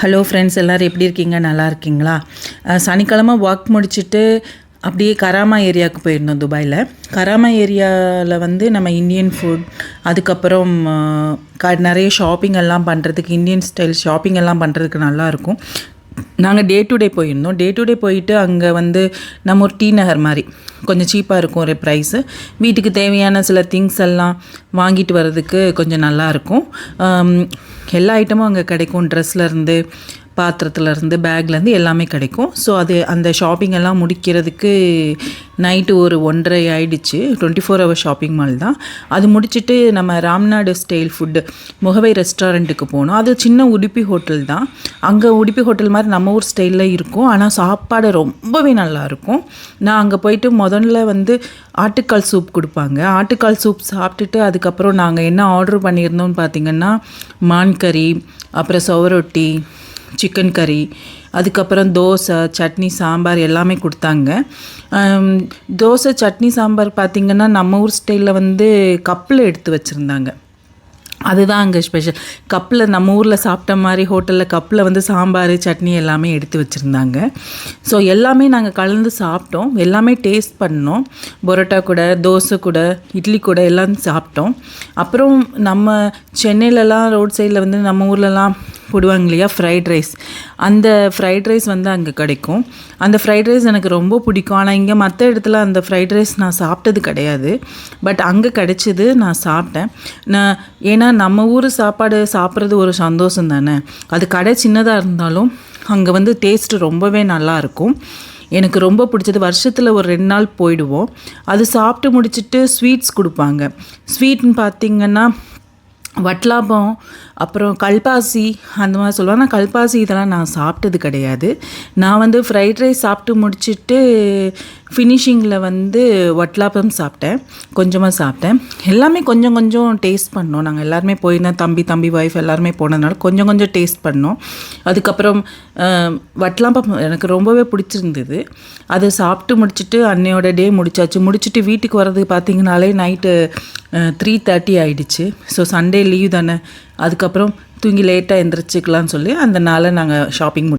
Hello friends, எல்லோரும் எப்படி இருக்கீங்க? நல்லா இருக்கீங்களா? சனிக்கிழமை ஒர்க் முடிச்சுட்டு அப்படியே கராமா ஏரியாவுக்கு போயிருந்தோம். துபாயில் கராமா ஏரியாவில் வந்து நம்ம இந்தியன் ஃபுட், அதுக்கப்புறம் நிறைய ஷாப்பிங் எல்லாம் பண்ணுறதுக்கு, இந்தியன் ஸ்டைல் ஷாப்பிங் எல்லாம் பண்ணுறதுக்கு நல்லாயிருக்கும். நாங்கள் டே டு டே போயிருந்தோம். டே டு டே போயிட்டு அங்கே வந்து நம்ம ஒரு டி நகர் மாதிரி கொஞ்சம் சீப்பாக இருக்கும் ஒரு ப்ரைஸு. வீட்டுக்கு தேவையான சில திங்ஸ் எல்லாம் வாங்கிட்டு வர்றதுக்கு கொஞ்சம் நல்லாயிருக்கும். எல்லா ஐட்டமும் அங்கே கிடைக்கும். ட்ரெஸ்லேருந்து, பாத்திரத்துலேருந்து, பேக்லேருந்து எல்லாமே கிடைக்கும். ஸோ அந்த ஷாப்பிங் எல்லாம் முடிக்கிறதுக்கு நைட்டு ஒரு 1:30 ஆகிடுச்சு. 24 ஹவர் ஷாப்பிங் மால் தான். அது முடிச்சுட்டு நம்ம ராம்நாடு ஸ்டைல் ஃபுட்டு முகவை ரெஸ்டாரண்ட்டுக்கு போனோம். அது சின்ன உடுப்பி ஹோட்டல் தான். அங்கே உடுப்பி ஹோட்டல் மாதிரி நம்ம ஊர் ஸ்டைலில் இருக்கும். ஆனால் சாப்பாடு ரொம்பவே நல்லாயிருக்கும். நான் அங்கே போயிட்டு முதல்ல வந்து ஆட்டுக்கால் சூப் கொடுப்பாங்க. ஆட்டுக்கால் சூப் சாப்பிட்டுட்டு அதுக்கப்புறம் நாங்கள் என்ன ஆர்டர் பண்ணியிருந்தோம்னு பார்த்திங்கன்னா, மான் கறி, அப்புறம் சுவரொட்டி, சிக்கன் கறி, அதுக்கப்புறம் தோசை, சட்னி, சாம்பார் எல்லாமே கொடுத்தாங்க. தோசை, சட்னி, சாம்பார் பார்த்திங்கன்னா நம்ம ஊர் ஸ்டைலில் வந்து கப்பில் எடுத்து வச்சுருந்தாங்க. அதுதான் அங்கே ஸ்பெஷல். கப்பில் நம்ம ஊரில் சாப்பிட்ட மாதிரி ஹோட்டலில் கப்பில் வந்து சாம்பார், சட்னி எல்லாமே எடுத்து வச்சுருந்தாங்க. ஸோ எல்லாமே நாங்கள் கலந்து சாப்பிட்டோம். எல்லாமே டேஸ்ட் பண்ணோம். பரோட்டா கூட, தோசை கூட, இட்லி கூட எல்லாம் சாப்பிட்டோம். அப்புறம் நம்ம சென்னையிலலாம் ரோட் சைடில் வந்து நம்ம ஊர்லலாம் போடுவாங்க இல்லையா ஃப்ரைட் ரைஸ், அந்த ஃப்ரைட் ரைஸ் வந்து அங்கே கிடைக்கும். அந்த ஃப்ரைட் ரைஸ் எனக்கு ரொம்ப பிடிக்கும். ஆனால் இங்கே மற்ற இடத்துல அந்த ஃப்ரைட் ரைஸ் நான் சாப்பிட்டது கிடையாது. பட் அங்கே கிடைச்சிது, நான் சாப்பிட்டேன். ஏன்னா நம்ம ஊர் சாப்பாடு சாப்பிட்றது ஒரு சந்தோஷம் தானே. அது கடை சின்னதாக இருந்தாலும் அங்கே வந்து டேஸ்ட்டு ரொம்பவே நல்லாயிருக்கும். எனக்கு ரொம்ப பிடிச்சது. வருஷத்தில் ஒரு 2 நாள் போயிடுவோம். அது சாப்பிட்டு முடிச்சுட்டு ஸ்வீட்ஸ் கொடுப்பாங்க. ஸ்வீட்னு பார்த்திங்கன்னா வட்லாப்பம், அப்புறம் கல்பாசி, அந்த மாதிரி சொல்லுவாங்க. நான் கல்பாசி இதெல்லாம் நான் சாப்பிட்டது கிடையாது. நான் வந்து ஃப்ரைட் ரைஸ் சாப்பிட்டு முடிச்சுட்டு ஃபினிஷிங்கில் வந்து வட்லாப்பம் சாப்பிட்டேன். கொஞ்சமாக சாப்பிட்டேன். எல்லாமே கொஞ்சம் கொஞ்சம் டேஸ்ட் பண்ணோம். நாங்கள் எல்லாருமே போயிருந்தோம். தம்பி ஒய்ஃப் எல்லாருமே போனதுனால கொஞ்சம் கொஞ்சம் டேஸ்ட் பண்ணோம். அதுக்கப்புறம் வட்லாப்பம் எனக்கு ரொம்பவே பிடிச்சிருந்தது. அதை சாப்பிட்டு முடிச்சுட்டு அன்னையோட டே முடிச்சாச்சு. முடிச்சுட்டு வீட்டுக்கு வர்றதுக்கு பார்த்திங்கனாலே நைட்டு 3:30 ஆகிடுச்சு. ஸோ சண்டே லீவ் தானே. அதுக்கப்புறம் தூங்கி லேட்டாக எந்திரிச்சிக்கலாம்னு சொல்லி அந்த நாளை நாங்கள் ஷாப்பிங்